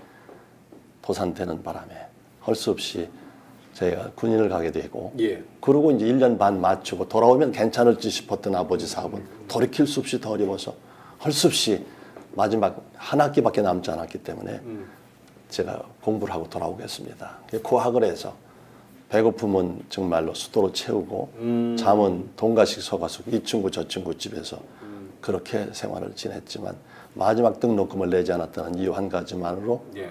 도산되는 바람에 할 수 없이 제가 군인을 가게 되고 예. 그러고 이제 1년 반 맞추고 돌아오면 괜찮을지 싶었던 아버지 사업은 돌이킬 수 없이 더 어려워서 할 수 없이 마지막 한 학기밖에 남지 않았기 때문에 제가 공부를 하고 돌아오겠습니다. 고학을 해서 배고픔은 정말로 수도로 채우고 잠은 동가식 서가숙 이 친구 저 친구 집에서 그렇게 생활을 지냈지만 마지막 등록금을 내지 않았다는 이유 한 가지만으로 예.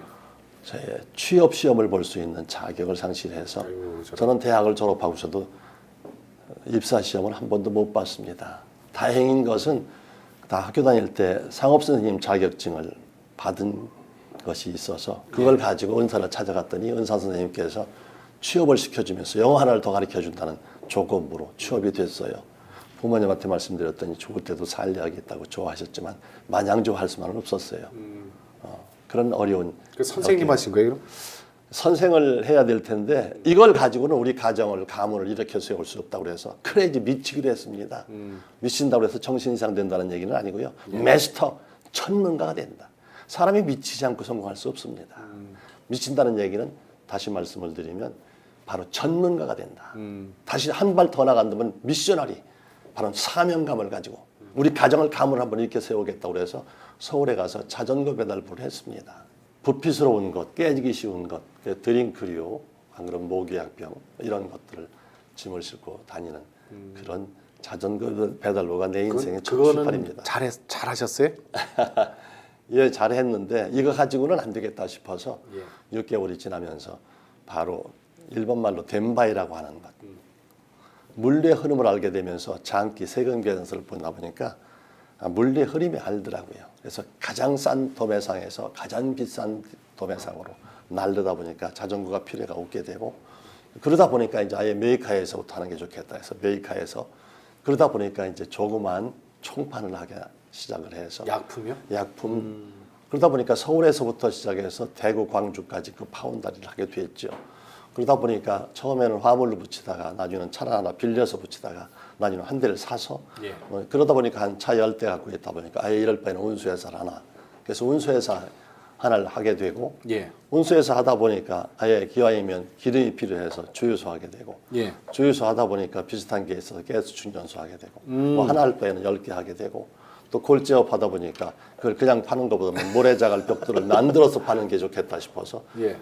저의 취업 시험을 볼 수 있는 자격을 상실해서 아이고, 저는 대학을 졸업하고서도 입사 시험을 한 번도 못 봤습니다. 다행인 것은 다 학교 다닐 때 상업 선생님 자격증을 받은 것이 있어서 그걸 가지고 은사를 찾아갔더니 은사 선생님께서 취업을 시켜주면서 영어 하나를 더 가르쳐준다는 조건으로 취업이 됐어요. 부모님한테 말씀드렸더니 죽을 때도 살려야겠다고 좋아하셨지만 마냥 좋아할 수만은 없었어요. 그런 어려운. 그 선생님 하신 거예요, 그럼? 선생을 해야 될 텐데 이걸 가지고는 우리 가정을 가문을 일으켜 세울 수 없다고 그래서 그래 이제 미치기로 했습니다. 미친다고 해서 정신 이상 된다는 얘기는 아니고요. 마스터 전문가가 된다. 사람이 미치지 않고 성공할 수 없습니다. 미친다는 얘기는 다시 말씀을 드리면 바로 전문가가 된다. 다시 한 발 더 나간다면 미셔너리, 바로 사명감을 가지고 우리 가정을 가문을 한번 일으켜 세우겠다고 그래서 서울에 가서 자전거 배달부를 했습니다. 부피스러운 것, 깨지기 쉬운 것, 드링크류, 안 그러면 모기약병 이런 것들을 짐을 싣고 다니는 그런 자전거 배달부가 내 인생의 첫 그거는 출발입니다. 잘하셨어요? 예, 잘했는데 이거 가지고는 안 되겠다 싶어서 예. 6개월이 지나면서 바로 일본말로 덴바이라고 하는 것. 물리의 흐름을 알게 되면서 장기 세금계산서를 보다 보니까 물리의 흐름이 알더라고요. 그래서 가장 싼 도매상에서 가장 비싼 도매상으로 날르다 보니까 자전거가 필요가 없게 되고 그러다 보니까 이제 아예 메이카에서부터 하는 게 좋겠다 해서 메이카에서 그러다 보니까 이제 조그만 총판을 하게 시작을 해서 약품이요? 약품 그러다 보니까 서울에서부터 시작해서 대구 광주까지 그 파운다리를 하게 됐죠. 그러다 보니까 처음에는 화물로 붙이다가 나중에는 차를 하나 빌려서 붙이다가 나중에는 한 대를 사서 예. 그러다 보니까 한 차 10대 갖고 있다 보니까 아예 이럴 바에는 운수회사를 하나 그래서 운수회사 하나를 하게 되고 예. 운수회사 하다 보니까 아예 기왕이면 기름이 필요해서 주유소 하게 되고 예. 주유소 하다 보니까 비슷한 게 있어서 가스 충전소 하게 되고 뭐 하나 할 바에는 10개 하게 되고 또 골재업 하다 보니까 그걸 그냥 파는 것보다 모래자갈 벽돌을 만들어서 파는 게 좋겠다 싶어서 예.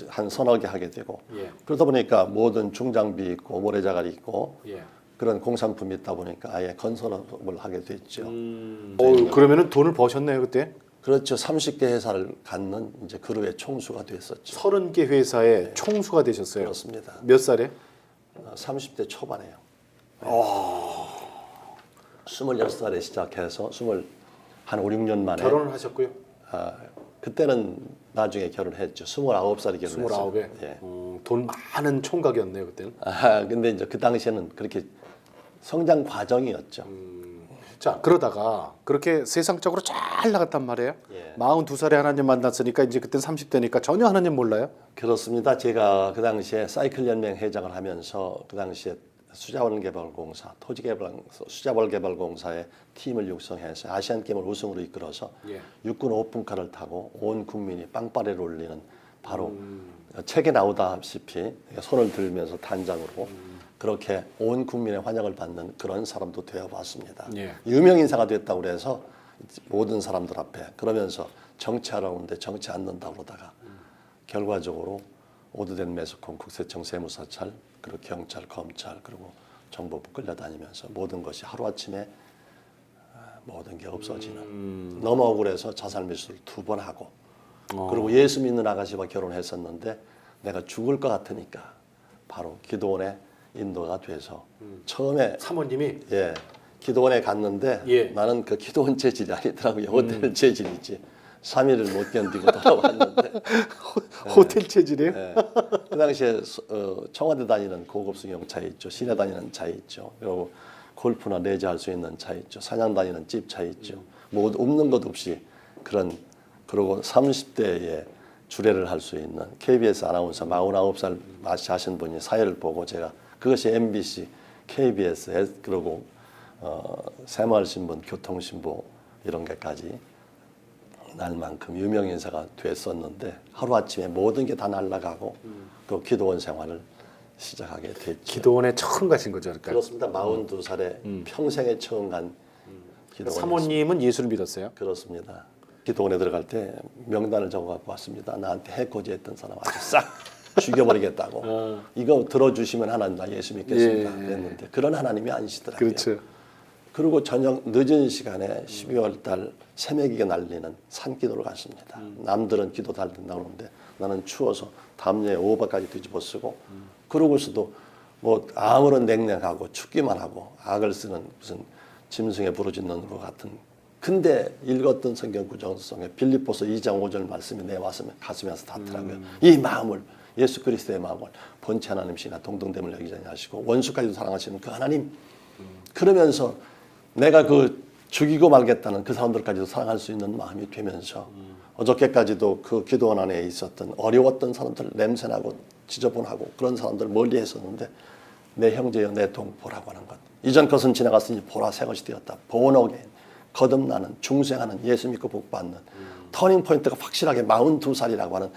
한 서너 개 하게 되고 예. 그러다 보니까 모든 중장비 있고 모래자갈이 있고 예. 그런 공산품이 있다 보니까 아예 건설업을 하게 됐죠. 그러면은 돈을 버셨네요, 그때? 그렇죠. 30개 회사를 갖는 이제 그룹의 총수가 됐었죠. 30개 회사의 총수가 되셨어요. 그렇습니다. 몇 살에? 30대 초반에요. 26살에 시작해서 한 5, 6년 만에 결혼을 하셨고요. 그때는 나중에 결혼했죠. 29살에 결혼했어요. 29에. 예. 돈 많은 총각이었네요, 그때는. 근데 이제 그 당시에는 그렇게 성장 과정이었죠. 자, 그러다가 그렇게 세상적으로 잘 나갔단 말이에요. 예. 42살에 하나님 만났으니까 이제 그땐 30대니까 전혀 하나님 몰라요. 그렇습니다. 제가 그 당시에 사이클 연맹 회장을 하면서 그 당시에 수자원개발공사, 수자원개발공사의 팀을 육성해서 아시안 게임을 우승으로 이끌어서 예. 육군 오픈카를 타고 온 국민이 빵빠레를 올리는 바로 책에 나오다시피 손을 들면서 단장으로 그렇게 온 국민의 환영을 받는 그런 사람도 되어봤습니다. 예. 유명 인사가 됐다고 그래서 모든 사람들 앞에 그러면서 정치하러 오는데 정치 않는다고 그러다가 결과적으로 오드덴 매스콘 국세청 세무사찰 그리고 경찰 검찰 그리고 정보부 끌려다니면서 모든 것이 하루아침에 모든 게 없어지는 너무 억울해서 자살 미수를 2번 하고 그리고 예수 믿는 아가씨와 결혼했었는데 내가 죽을 것 같으니까 바로 기도원에 인도가 돼서 처음에 사모님이 예 기도원에 갔는데 예. 나는 그 기도원 체질이 아니더라고요. 호텔 체질이지. 3일을 못 견디고 돌아왔는데 호텔 체질이에요? 예. 그 당시에 청와대 다니는 고급 승용차 있죠. 시내 다니는 차 있죠. 그리고 골프나 레저 할 수 있는 차 있죠. 사냥 다니는 집차 있죠. 뭐 없는 것 없이 그런 그리고 30대에 주례를 할 수 있는 KBS 아나운서 49살 마시 하신 분이 사회를 보고 제가 그것이 MBC, KBS 그리고 새마을신문, 교통신보 이런 게까지 날만큼 유명 인사가 됐었는데 하루아침에 모든 게 다 날아가고 또 기도원 생활을 시작하게 됐죠. 기도원에 처음 가신 거죠, 그러니까. 그렇습니다. 42살에 평생에 처음 간 기도원. 사모님은 예수를 믿었어요? 그렇습니다. 기도원에 들어갈 때 명단을 적어 갖고 왔습니다. 나한테 해코지했던 사람 아주 싹 죽여버리겠다고. 이거 들어주시면 하나님 나 예수 믿겠습니다. 그랬는데 그런 하나님이 아니시더라고요. 그렇죠. 그리고 저녁 늦은 시간에 12월 달 새내기가 날리는 산기도를 갔습니다. 남들은 기도 잘 된다고 그러는데 나는 추워서 담요에 오바까지 뒤집어 쓰고 그러고서도 뭐 아무런 냉랭하고 춥기만 하고 악을 쓰는 무슨 짐승에 부르짖는 것 같은. 근데 읽었던 성경 구절 속에 빌립보서 2장 5절 말씀이 내 가슴에서 닿더라고요. 이 마음을 예수 그리스도의 마음을 본체 하나님이시나 동등됨을 여기지 아니하시고 원수까지도 사랑하시는 그 하나님. 그러면서 내가 그 죽이고 말겠다는 그 사람들까지도 사랑할 수 있는 마음이 되면서 어저께까지도 그 기도원 안에 있었던 어려웠던 사람들 냄새나고 지저분하고 그런 사람들 멀리 했었는데 내 형제여 내 동포라고 하는 것. 이전 것은 지나갔으니 보라 새 것이 되었다. 본어게인 거듭나는 중생하는 예수 믿고 복받는 터닝 포인트가 확실하게 42살이라고 하는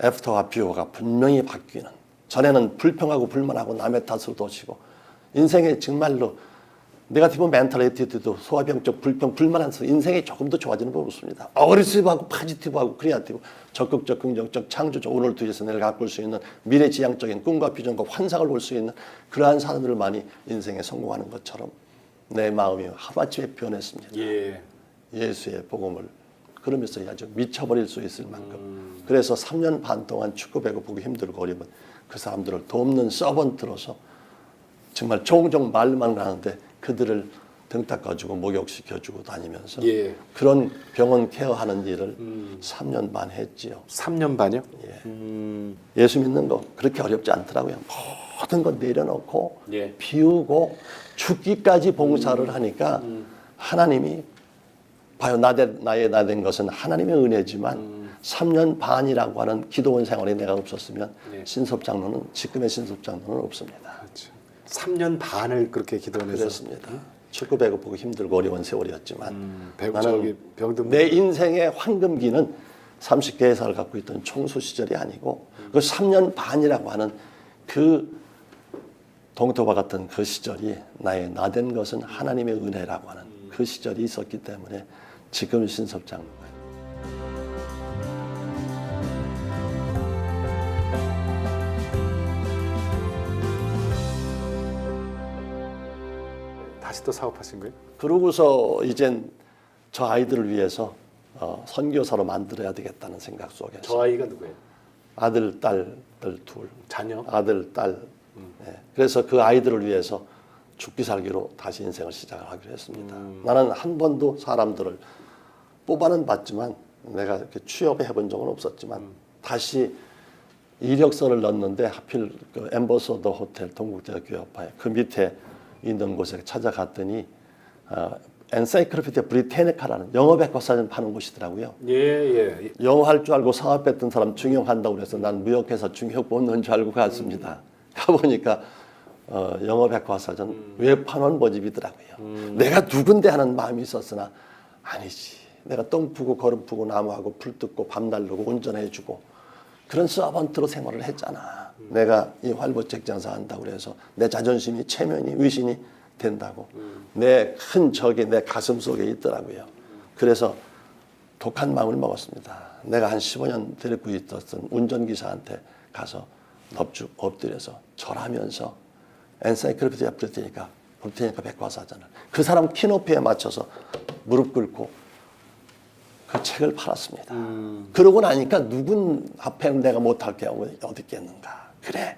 애프터와 비오가 분명히 바뀌는. 전에는 불평하고 불만하고 남의 탓으로 도치고 인생에 정말로 네거티브 멘탈 애티튜드 소화병적 불평 불만해서 인생이 조금 더 좋아지는 법 없습니다. 어그레시브하고 포지티브하고 크리에이티브 적극적 긍정적 창조적 오늘 뒤에서 내일 가꿀 수 있는 미래지향적인 꿈과 비전과 환상을 볼 수 있는 그러한 사람들을 많이 인생에 성공하는 것처럼 내 마음이 하루아침에 변했습니다. 예. 예수의 복음을 그러면서 아주 미쳐버릴 수 있을 만큼. 그래서 3년 반 동안 축구 배구 보기 힘들고 어려운 그 사람들을 돕는 서번트로서 정말 종종 말만 하는데 그들을 등 닦아주고 목욕시켜주고 다니면서 예. 그런 병원 케어하는 일을 3년 반 했지요. 3년 반이요? 예수 믿는 거 그렇게 어렵지 않더라고요. 모든 거 내려놓고 예. 비우고 죽기까지 봉사를 하니까 하나님이 봐요. 나의 나된 것은 하나님의 은혜지만 3년 반이라고 하는 기도원 생활이 내가 없었으면 네. 신섭장로는 지금의 신섭장로는 없습니다. 그렇죠. 3년 반을 그렇게 기도원에서 그렇습니다. 축구 배구 보고 힘들고 어려운 세월이었지만 배구 나는 저기 병든 내 인생의 황금기는 30개 회사를 갖고 있던 총수 시절이 아니고 그 3년 반이라고 하는 그 동토와 같은 그 시절이 나의 나된 것은 하나님의 은혜라고 하는 그 시절이 있었기 때문에 지금 신섭장로가 다시 또 사업하신 거예요? 그러고서 이젠 저 아이들을 위해서 선교사로 만들어야 되겠다는 생각 속에서 저 아이가 누구예요? 아들, 딸들 둘, 자녀? 아들, 딸. 예. 그래서 그 아이들을 위해서 죽기 살기로 다시 인생을 시작하기로 했습니다. 나는 한 번도 사람들을 뽑아는 봤지만 내가 이렇게 취업해 본 적은 없었지만 다시 이력서를 넣었는데 하필 그 엠버서더 호텔 동국대학 교회파에 그 밑에 있는 곳에 찾아갔더니 엔사이클로피디아 브리테니카라는 영어 백과사전 파는 곳이더라고요. 예. 영어 할 줄 알고 사업했던 사람 중용한다고 그래서 난 무역회사 중용 뽑는 줄 알고 갔습니다. 가보니까 영어 백과사전 외판원 모집이더라고요. 내가 누군데 하는 마음이 있었으나 아니지. 내가 똥 푸고 거름 푸고 나무하고 불 뜯고 밤 날르고 운전해주고 그런 서번트로 생활을 했잖아. 내가 이 활보책 장사한다고 그래서 내 자존심이 체면이 위신이 된다고 내 큰 적이 내 가슴 속에 있더라고요. 그래서 독한 마음을 먹었습니다. 내가 한 15년 데리고 있었던 운전기사한테 가서 넙죽 엎드려서 절하면서 엔사이클로피디아 브리테니카 백과사전을 그 사람 키높이에 맞춰서 무릎 꿇고 그 책을 팔았습니다. 그러고 나니까 누군 앞에 내가 못할 게 어디 있겠는가. 그래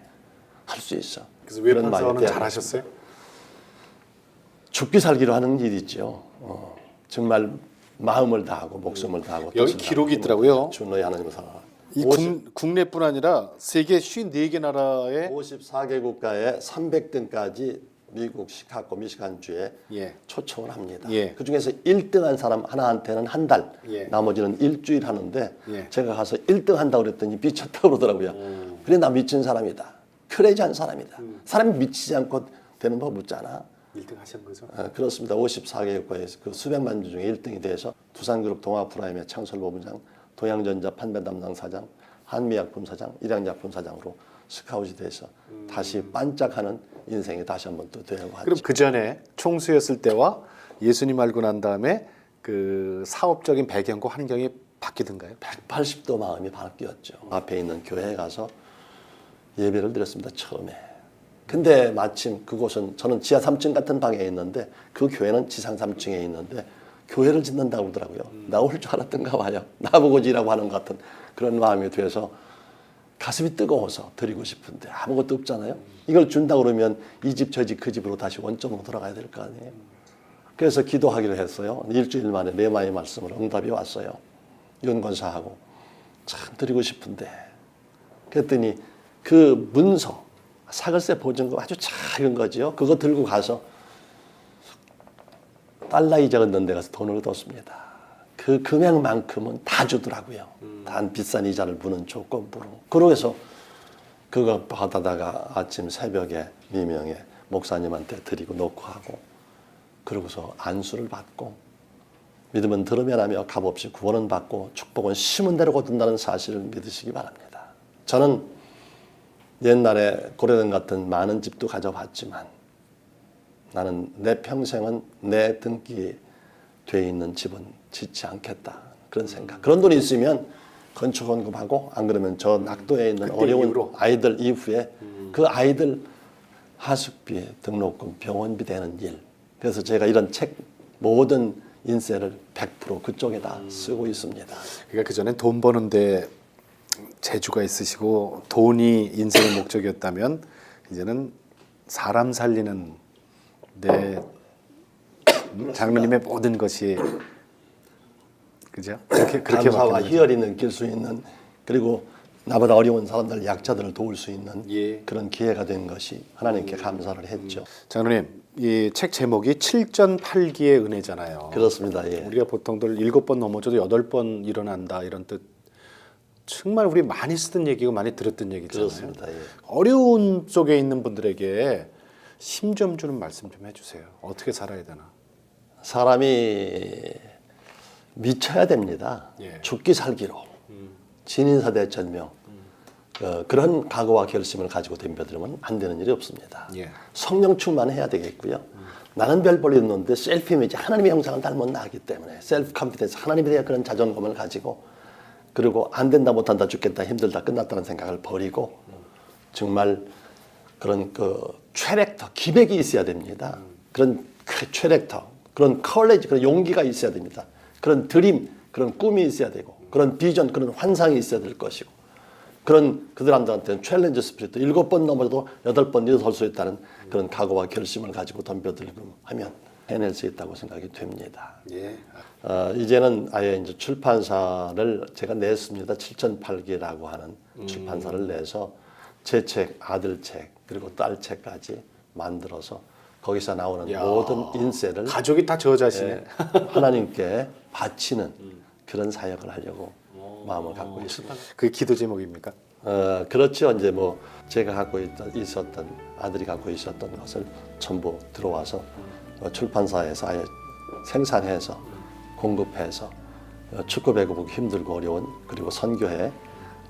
할 수 있어. 그래서 그런 마음이 외판사원은 되었습니다. 잘하셨어요? 죽기 살기로 하는 일이죠. 정말 마음을 다하고 목숨을 다하고 여기 뜻을 기록이 다하고 있더라고요. 주너의 하나님을 사랑하라. 이 국내뿐 아니라 세계 54개 나라에 54개 국가에 300등까지 미국 시카고 미시간주에 예. 초청을 합니다. 예. 그중에서 1등한 사람 하나한테는 한 달, 예. 나머지는 일주일 하는데 예. 제가 가서 1등 한다고 그랬더니 미쳤다고 그러더라고요. 그래 나 미친 사람이다. 크레이지한 사람이다. 사람이 미치지 않고 되는 법 없잖아. 1등 하신 거죠? 그렇습니다. 54개 국가에서 그 수백만 주 중에 1등이 돼서 두산그룹 동아프라임의 창설본부장, 동양전자 판매 담당 사장, 한미약품 사장, 일양약품 사장으로 스카웃이 돼서 다시 반짝하는 인생이 다시 한번 또 되고 하죠. 그럼 그 전에 총수였을 때와 예수님 알고 난 다음에 그 사업적인 배경과 환경이 바뀌던가요? 180도 마음이 바뀌었죠. 앞에 있는 교회에 가서 예배를 드렸습니다. 처음에. 근데 마침 그곳은 저는 지하 3층 같은 방에 있는데 그 교회는 지상 3층에 있는데 교회를 짓는다고 그러더라고요. 나 올 줄 알았던가 봐요. 나보고 지라고 하는 것 같은 그런 마음이 돼서 가슴이 뜨거워서 드리고 싶은데 아무것도 없잖아요. 이걸 준다 그러면 이 집 저 집 그 집으로 다시 원점으로 돌아가야 될 거 아니에요. 그래서 기도하기로 했어요. 일주일 만에 레마의 말씀으로 응답이 왔어요. 연권사하고 참 드리고 싶은데 그랬더니 그 문서 사글세 보증금 아주 작은 거지요. 그거 들고 가서 달러 이자 걷는 데 가서 돈을 얻었습니다. 그 금액만큼은 다 주더라고요. 단 비싼 이자를 무는 조건부로. 그러고서 그거 받아다가 아침 새벽에 미명에 목사님한테 드리고 놓고 하고 그러고서 안수를 받고 믿으면 들으면 하며 값없이 구원은 받고 축복은 심은 대로 거둔다는 사실을 믿으시기 바랍니다. 저는 옛날에 고려된 같은 많은 집도 가져봤지만 나는 내 평생은 내 등기에 돼 있는 집은 짓지 않겠다. 그런 생각. 그런 돈이 있으면 건축 원금하고 안 그러면 저 낙도에 있는 어려운 이후로? 아이들 이후에 그 아이들 하숙비, 등록금, 병원비 되는 일. 그래서 제가 이런 책 모든 인세를 100% 그쪽에다 쓰고 있습니다. 그러니까 그전엔 돈 버는데 재주가 있으시고 돈이 인생의 목적이었다면 이제는 사람 살리는 내 장로님의 모든 것이 그죠? 그렇게 감사와 바뀌는 거죠. 희열이 느낄 수 있는 그리고 나보다 어려운 사람들 약자들을 도울 수 있는 예. 그런 기회가 된 것이 하나님께 감사를 했죠. 장로님, 이 책 제목이 7전8기의 은혜잖아요. 그렇습니다. 예. 우리가 보통들 7번 넘어져도 8번 일어난다 이런 뜻. 정말 우리 많이 쓰던 얘기고 많이 들었던 얘기잖아요. 그렇습니다. 예. 어려운 속에 있는 분들에게 힘 좀 주는 말씀 좀 해주세요. 어떻게 살아야 되나? 사람이 미쳐야 됩니다. 예. 죽기 살기로 진인사대천명 그런 각오와 결심을 가지고 덤벼들면 안 되는 일이 없습니다. 예. 성령 충만해야 되겠고요. 나는 별 볼 일 없는데 셀프 이미지 하나님의 형상을 닮은 나기 때문에 셀프 컨피던스 하나님에 대한 그런 자존감을 가지고 그리고 안 된다 못한다 죽겠다 힘들다 끝났다는 생각을 버리고 정말 그런 그 캐릭터 기백이 있어야 됩니다. 그런 캐릭터 그런 커리지 그런 용기가 있어야 됩니다. 그런 드림 그런 꿈이 있어야 되고 그런 비전 그런 환상이 있어야 될 것이고 그런 그들한테는 챌린지 스피릿 7번 넘어도 8번 일어설 수 있다는 그런 각오와 결심을 가지고 덤벼들고 하면 해낼 수 있다고 생각이 됩니다. 예. 이제는 아예 이제 출판사를 제가 냈습니다. 7,008기라고 하는 출판사를 내서 제 책, 아들 책, 그리고 딸 책까지 만들어서 거기서 나오는 야, 모든 인세를 가족이 다 저자시네. 예, 하나님께 바치는 그런 사역을 하려고 마음을 갖고 있습니다. 그게 기도 제목입니까? 그렇죠. 이제 뭐 제가 갖고 있었던 아들이 갖고 있었던 것을 전부 들어와서 출판사에서 아예 생산해서 공급해서 축구 배구보기 힘들고 어려운 그리고 선교회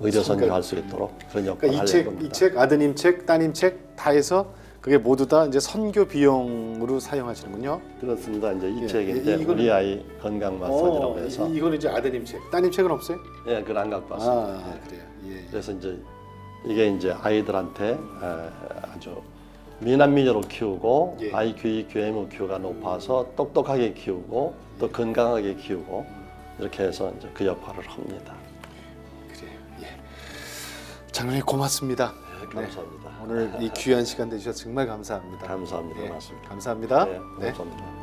의료 선교할 수 있도록 그런 역할을 그러니까 하려고 합니다. 이 책, 아드님 책, 따님 책 다 해서 그게 모두 다 이제 선교 비용으로 사용하시는군요. 그렇습니다. 이제 이 예, 책인데 이거는- 우리 아이 건강 마사지라고 해서 이거는 이제 아드님 책. 따님 책은 없어요? 예, 그걸 안 갖고 왔습니다. 아, 예. 그래요. 예. 그래서 이제 이게 이제 아이들한테 아주 미남미녀로 키우고 예. IQ, EQ가 높아서 똑똑하게 키우고 또 건강하게 키우고 이렇게 해서 이제 그 역할을 합니다. 그래요. 예. 장로님 고맙습니다. 네, 감사합니다. 오늘 이 귀한 시간 되주셔서 정말 감사합니다. 감사합니다. 예, 고맙습니다. 감사합니다. 네, 감사합니다.